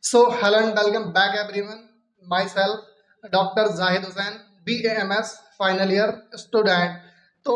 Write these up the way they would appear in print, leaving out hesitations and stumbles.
So, hello and welcome back everyone. Myself, Dr. Zahid Hussain, BAMS final year student. तो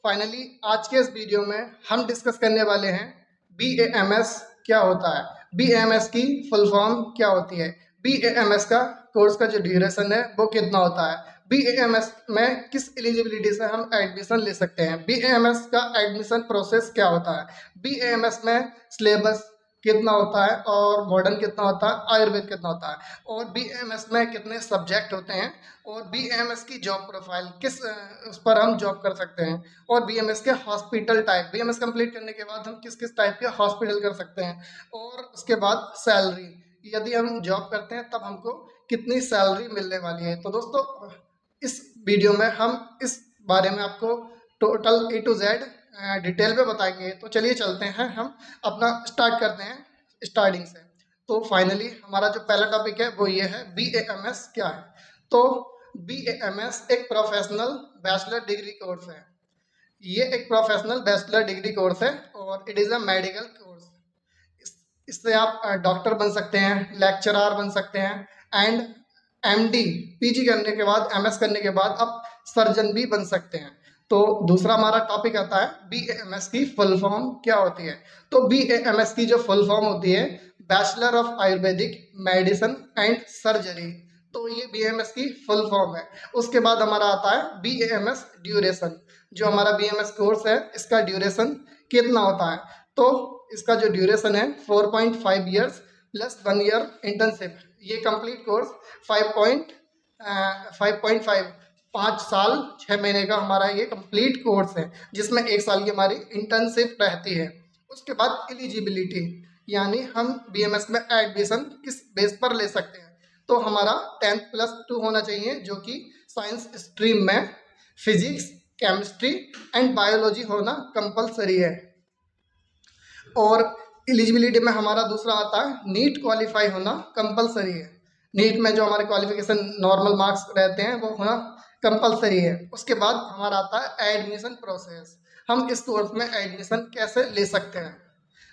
finally आज के इस video में हम डिस्कस करने वाले हैं BAMS क्या होता है, BAMS की फुल फॉर्म क्या होती है, BAMS का कोर्स का जो ड्यूरेशन है वो कितना होता है, BAMS में किस एलिजिबिलिटी से हम एडमिशन ले सकते हैं, BAMS का एडमिशन प्रोसेस क्या होता है, BAMS में सिलेबस कितना होता है और मॉडर्न कितना होता है, आयुर्वेद कितना होता है, और BAMS में कितने सब्जेक्ट होते हैं, और BAMS की जॉब प्रोफाइल किस उस पर हम जॉब कर सकते हैं, और BAMS के हॉस्पिटल टाइप, BAMS कंप्लीट करने के बाद हम किस किस टाइप के हॉस्पिटल कर सकते हैं, और उसके बाद सैलरी, यदि हम जॉब करते हैं तब हमको कितनी सैलरी मिलने वाली है। तो दोस्तों इस वीडियो में हम इस बारे में आपको total A to Z detail में बताएंगे। तो चलिए चलते हैं, हम अपना स्टार्ट करते हैं स्टार्टिंग से। तो फाइनली हमारा जो पहला टॉपिक है वो ये है BAMS क्या है। तो BAMS एक प्रोफेशनल बैचलर डिग्री कोर्स है। ये एक प्रोफेशनल बैचलर डिग्री कोर्स है और it is a medical course. इससे आप डॉक्टर बन सकते हैं, लेक्चरर बन सकते हैं, एंड MD PG करने के बाद, MS करने के बाद आप सर्जन भी बन सकते हैं। तो दूसरा हमारा टॉपिक आता है BAMS की फुल फॉर्म क्या होती है। तो BAMS की जो फुल फॉर्म होती है bachelor of Ayurvedic medicine and surgery. तो ये BAMS की फुल फॉर्म है। उसके बाद हमारा आता है BAMS ड्यूरेशन। जो हमारा BAMS कोर्स है इसका ड्यूरेशन कितना होता है। तो इसका जो ड्यूरेशन है 4.5 ईयर्स प्लस 1 ईयर इंटर्नशिप। ये कंप्लीट कोर्स 5.5 5 साल 6 महीने का हमारा ये कंप्लीट कोर्स है, जिसमें 1 साल की हमारी इंटर्नशिप रहती है। उसके बाद एलिजिबिलिटी, यानी हम BAMS में एडमिशन किस बेस पर ले सकते हैं। तो हमारा 10+2 होना चाहिए, जो कि साइंस स्ट्रीम में फिजिक्स, केमिस्ट्री एंड बायोलॉजी होना कंपलसरी है। और एलिजिबिलिटी में हमारा दूसरा आता है नीट क्वालिफाई होना कंपलसरी है। नीट में जो हमारे क्वालिफिकेशन नॉर्मल मार्क्स रहते हैं वो होना कंपलसरी है। उसके बाद हमारा आता है एडमिशन प्रोसेस, हम इस कोर्स में एडमिशन कैसे ले सकते हैं।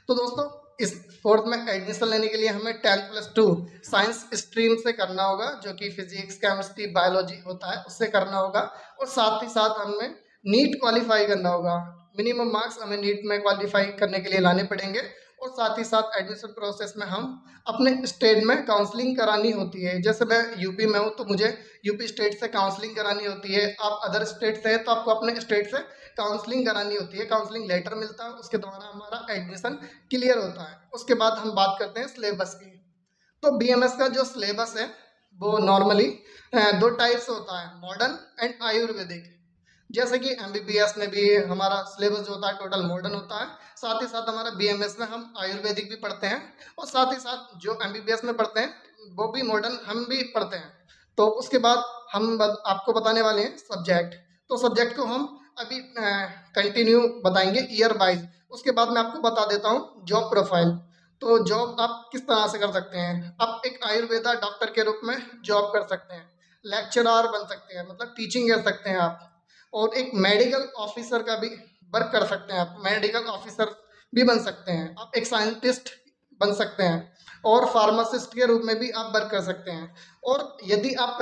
तो दोस्तों इस कोर्स में एडमिशन लेने के लिए हमें 10+2 साइंस स्ट्रीम से करना होगा, जो कि फिजिक्स, केमिस्ट्री, बायोलॉजी होता है, उससे करना होगा। और साथ ही साथ हमें नीट क्वालिफाई करना होगा। मिनिमम मार्क्स हमें नीट में क्वालिफाई करने के लिए लाने पड़ेंगे। और साथ ही साथ एडमिशन प्रोसेस में हम अपने स्टेट में काउंसलिंग करानी होती है। जैसे मैं यूपी में हूँ तो मुझे यूपी स्टेट से काउंसलिंग करानी होती है। आप अदर स्टेट से हैं तो आपको अपने स्टेट से काउंसलिंग करानी होती है। काउंसलिंग लेटर मिलता है, उसके द्वारा हमारा एडमिशन क्लियर होता है। उसके बाद हम बात करते हैं सिलेबस की। तो BAMS का जो सिलेबस है वो नॉर्मली 2 टाइप्स होता है, मॉडर्न एंड आयुर्वेदिक। जैसे कि MBBS में भी हमारा सिलेबस जो होता है टोटल मॉडर्न होता है, साथ ही साथ हमारा BAMS में हम आयुर्वेदिक भी पढ़ते हैं, और साथ ही साथ जो MBBS में पढ़ते हैं वो भी मॉडर्न हम भी पढ़ते हैं। तो उसके बाद हम आपको बताने वाले हैं सब्जेक्ट। तो सब्जेक्ट को हम अभी कंटिन्यू बताएंगे ईयर वाइज। उसके बाद मैं आपको बता देता हूँ जॉब प्रोफाइल। तो जॉब आप किस तरह से कर सकते हैं। आप एक आयुर्वेदा डॉक्टर के रूप में जॉब कर सकते हैं, लेक्चरर बन सकते हैं, मतलब टीचिंग कर सकते हैं आप, और एक मेडिकल ऑफिसर का भी वर्क कर सकते हैं। आप मेडिकल ऑफिसर भी बन सकते हैं, आप एक साइंटिस्ट बन सकते हैं, और फार्मासिस्ट के रूप में भी आप वर्क कर सकते हैं। और यदि आप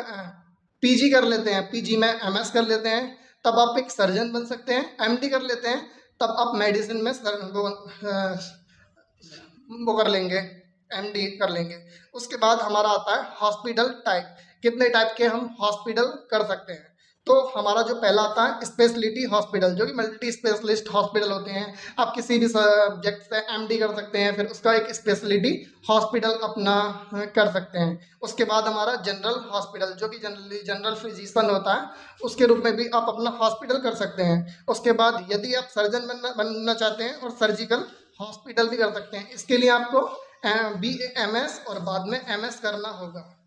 PG कर लेते हैं, PG में MS कर लेते हैं, तब आप एक सर्जन बन सकते हैं। MD कर लेते हैं तब आप मेडिसिन में वो कर लेंगे, MD कर लेंगे। उसके बाद हमारा आता है हॉस्पिटल टाइप, कितने टाइप के हम हॉस्पिटल कर सकते हैं। तो हमारा जो पहला आता है स्पेशलिटी हॉस्पिटल, जो कि मल्टी स्पेशलिस्ट हॉस्पिटल होते हैं। आप किसी भी सब्जेक्ट से MD कर सकते हैं, फिर उसका एक स्पेशलिटी हॉस्पिटल अपना कर सकते हैं। उसके बाद हमारा जनरल हॉस्पिटल, जो कि जनरल फिजिशियन होता है, उसके रूप में भी आप अपना हॉस्पिटल कर सकते हैं। उसके बाद यदि आप सर्जन बनना चाहते हैं और सर्जिकल हॉस्पिटल भी कर सकते हैं। इसके लिए आपको BAMS और बाद में MS करना होगा,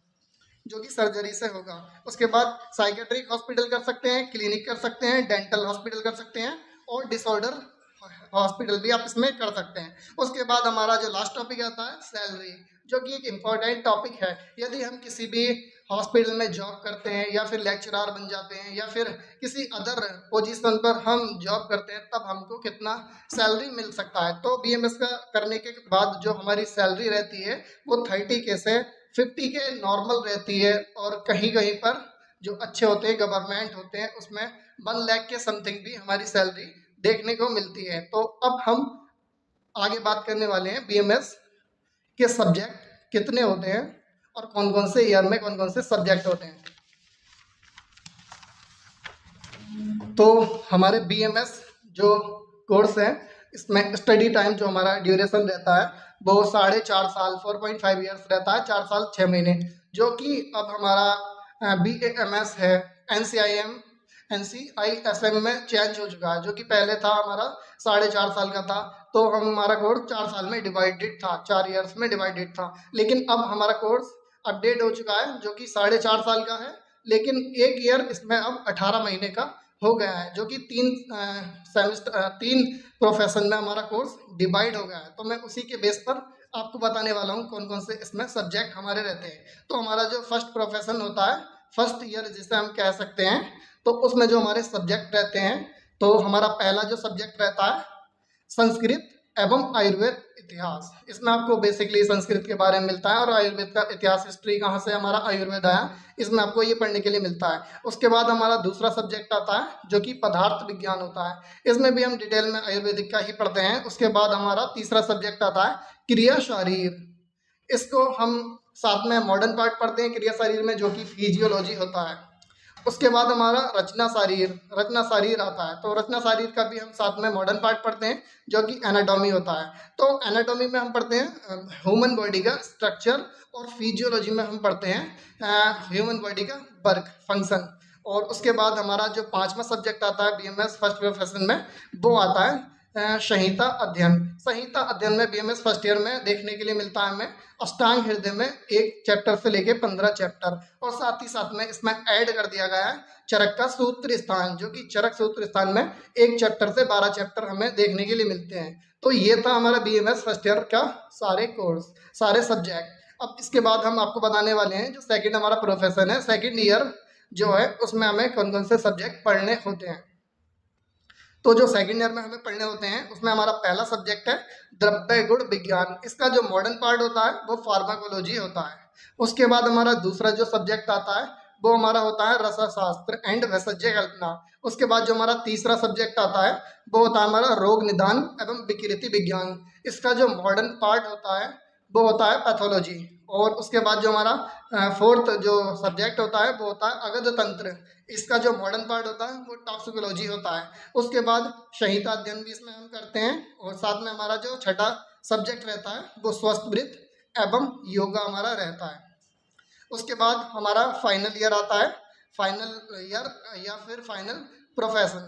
जो कि सर्जरी से होगा। उसके बाद साइकेट्रिक हॉस्पिटल कर सकते हैं, क्लिनिक कर सकते हैं, डेंटल हॉस्पिटल कर सकते हैं, और डिसऑर्डर हॉस्पिटल भी आप इसमें कर सकते हैं। उसके बाद हमारा जो लास्ट टॉपिक आता है सैलरी, जो कि एक इम्पॉर्टेंट टॉपिक है। यदि हम किसी भी हॉस्पिटल में जॉब करते हैं या फिर लेक्चरर बन जाते हैं या फिर किसी अदर पोजीशन पर हम जॉब करते हैं, तब हमको कितना सैलरी मिल सकता है। तो बीएमएस का करने के बाद जो हमारी सैलरी रहती है वो 30 के से 50 के नॉर्मल रहती है, और कहीं कहीं पर जो अच्छे होते हैं गवर्नमेंट होते हैं उसमें 1 लाख के समथिंग भी हमारी सैलरी देखने को मिलती है। तो अब हम आगे बात करने वाले हैं बीएमएस के सब्जेक्ट कितने होते हैं और कौन कौन से ईयर में कौन कौन से सब्जेक्ट होते हैं। तो हमारे बीएमएस जो कोर्स है इसमें स्टडी टाइम जो हमारा ड्यूरेशन रहता है वो 4.5 साल 4.5 ईयर्स रहता है, 4 साल 6 महीने, जो कि अब हमारा BAMS है NCISM में चेंज हो चुका है। जो कि पहले था हमारा 4.5 साल का था, तो हमारा कोर्स 4 साल में डिवाइडेड था, 4 ईयर्स में डिवाइडेड था। लेकिन अब हमारा कोर्स अपडेट हो चुका है जो कि 4.5 साल का है, लेकिन 1 ईयर इसमें अब 18 महीने का हो गया है, जो कि 3 प्रोफेशन में हमारा कोर्स डिवाइड हो गया है। तो मैं उसी के बेस पर आपको बताने वाला हूँ कौन कौन से इसमें सब्जेक्ट हमारे रहते हैं। तो हमारा जो फर्स्ट प्रोफेशन होता है, फर्स्ट ईयर जिसे हम कह सकते हैं, तो उसमें जो हमारे सब्जेक्ट रहते हैं, तो हमारा पहला जो सब्जेक्ट रहता है संस्कृत एवं आयुर्वेद इतिहास। इसमें आपको बेसिकली संस्कृत के बारे में मिलता है और आयुर्वेद का इतिहास, हिस्ट्री कहाँ से हमारा आयुर्वेद आया, इसमें आपको ये पढ़ने के लिए मिलता है। उसके बाद हमारा दूसरा सब्जेक्ट आता है जो कि पदार्थ विज्ञान होता है। इसमें भी हम डिटेल में आयुर्वेदिक का ही पढ़ते हैं। उसके बाद हमारा तीसरा सब्जेक्ट आता है क्रिया शरीर। इसको हम साथ में मॉडर्न पार्ट पढ़ते हैं क्रिया शरीर में, जो कि फिजियोलॉजी होता है। उसके बाद हमारा रचना शरीर आता है। तो रचना शरीर का भी हम साथ में मॉडर्न पार्ट पढ़ते हैं, जो कि एनाटॉमी होता है। तो एनाटॉमी में हम पढ़ते हैं ह्यूमन बॉडी का स्ट्रक्चर, और फिजियोलॉजी में हम पढ़ते हैं ह्यूमन बॉडी का वर्क फंक्शन। और उसके बाद हमारा जो पांचवा सब्जेक्ट आता है बीएमएस फर्स्ट प्रोफेशन में, वो आता है संहिता अध्ययन। संहिता अध्ययन में बीएमएस फर्स्ट ईयर में देखने के लिए मिलता है हमें अष्टांग हृदय में 1 चैप्टर से लेके 15 चैप्टर, और साथ ही साथ में इसमें ऐड कर दिया गया है चरक का सूत्र स्थान, जो कि चरक सूत्र स्थान में 1 चैप्टर से 12 चैप्टर हमें देखने के लिए मिलते हैं। तो ये था हमारा बीएमएस फर्स्ट ईयर का सारे कोर्स, सारे सब्जेक्ट। अब इसके बाद हम आपको बताने वाले हैं जो सेकेंड हमारा प्रोफेशन है, सेकेंड ईयर जो है उसमें हमें कौन कौन से सब्जेक्ट पढ़ने होते हैं। तो जो सेकंड ईयर में हमें पढ़ने होते हैं उसमें हमारा पहला सब्जेक्ट है द्रव्य गुण विज्ञान। इसका जो मॉडर्न पार्ट होता है वो फार्माकोलॉजी होता है। उसके बाद हमारा दूसरा जो सब्जेक्ट आता है वो हमारा होता है रसाशास्त्र एंड भेषज कल्पना। उसके बाद जो हमारा तीसरा सब्जेक्ट आता है वो होता है हमारा रोग निदान एवं विकृति विज्ञान। इसका जो मॉडर्न पार्ट होता है वो होता है पैथोलॉजी। और उसके बाद जो हमारा फोर्थ जो सब्जेक्ट होता है वो होता है अगध तंत्र। इसका जो मॉडर्न पार्ट होता है वो टॉक्सिकोलॉजी होता है। उसके बाद संहिता अध्ययन भी इसमें हम करते हैं, और साथ में हमारा जो छठा सब्जेक्ट रहता है वो स्वस्थ वृत्त एवं योगा हमारा रहता है। उसके बाद हमारा फाइनल ईयर आता है, फाइनल ईयर या फिर फाइनल प्रोफेशन।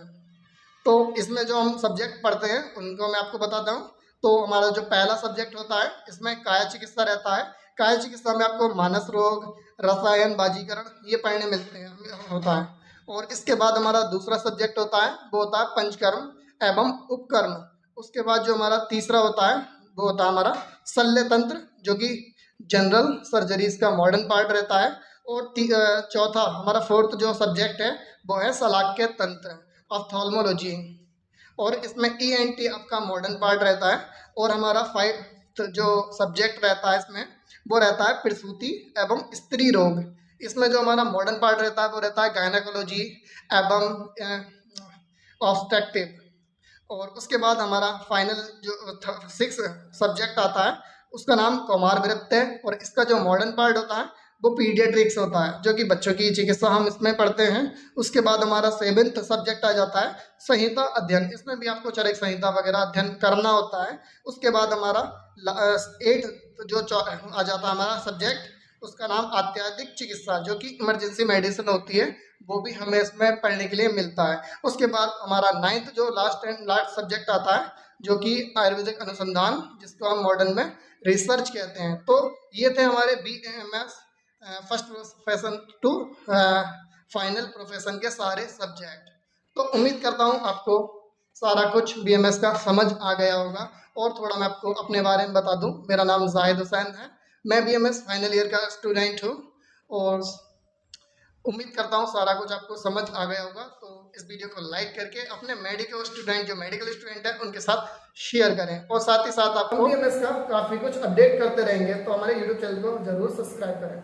तो इसमें जो हम सब्जेक्ट पढ़ते हैं उनको मैं आपको बताता हूँ। तो हमारा जो पहला सब्जेक्ट होता है इसमें काया चिकित्सा रहता है। काया चिकित्सा में आपको मानस रोग, रसायन बाजीकरण ये पढ़ने मिलते हैं होता है। और इसके बाद हमारा दूसरा सब्जेक्ट होता है वो होता है पंचकर्म एवं उपकर्म। उसके बाद जो हमारा तीसरा होता है वो होता है हमारा शल्य तंत्र, जो कि जनरल सर्जरीज का मॉडर्न पार्ट रहता है। और चौथा हमारा फोर्थ जो सब्जेक्ट है वो है शलाक्य तंत्र ऑफ्थाल्मोलॉजी, और इसमें ENT आपका मॉडर्न पार्ट रहता है। और हमारा फाइव जो सब्जेक्ट रहता है इसमें वो रहता है प्रसूति एवं स्त्री रोग। इसमें जो हमारा मॉडर्न पार्ट रहता है वो रहता है गायनेकोलॉजी एवं ऑब्स्टेट्रिक। और उसके बाद हमारा फाइनल जो 6 सब्जेक्ट आता है उसका नाम कौमार वृत्त है, और इसका जो मॉडर्न पार्ट होता है वो पीडियाट्रिक्स होता है, जो कि बच्चों की चिकित्सा हम इसमें पढ़ते हैं। उसके बाद हमारा 7th सब्जेक्ट आ जाता है संहिता अध्ययन। इसमें भी आपको चरक संहिता वगैरह अध्ययन करना होता है। उसके बाद हमारा 8 जो आ जाता है हमारा सब्जेक्ट, उसका नाम अत्याधिक चिकित्सा, जो कि इमरजेंसी मेडिसिन होती है, वो भी हमें इसमें पढ़ने के लिए मिलता है। उसके बाद हमारा 9th जो लास्ट सब्जेक्ट आता है जो कि आयुर्वेदिक अनुसंधान, जिसको हम मॉडर्न में रिसर्च कहते हैं। तो ये थे हमारे BAMS first profession to final profession के सारे सब्जेक्ट। तो उम्मीद करता हूँ आपको सारा कुछ बीएमएस का समझ आ गया होगा। और थोड़ा मैं आपको अपने बारे में बता दूं, मेरा नाम जाहिद हुसैन है, मैं बीएमएस फाइनल ईयर का स्टूडेंट हूं और उम्मीद करता हूँ सारा कुछ आपको समझ आ गया होगा। तो इस वीडियो को लाइक करके अपने मेडिकल स्टूडेंट, जो मेडिकल स्टूडेंट है, उनके साथ शेयर करें और साथ ही साथ आप बीएमएस का काफ़ी कुछ अपडेट करते रहेंगे, तो हमारे यूट्यूब चैनल को जरूर सब्सक्राइब करें।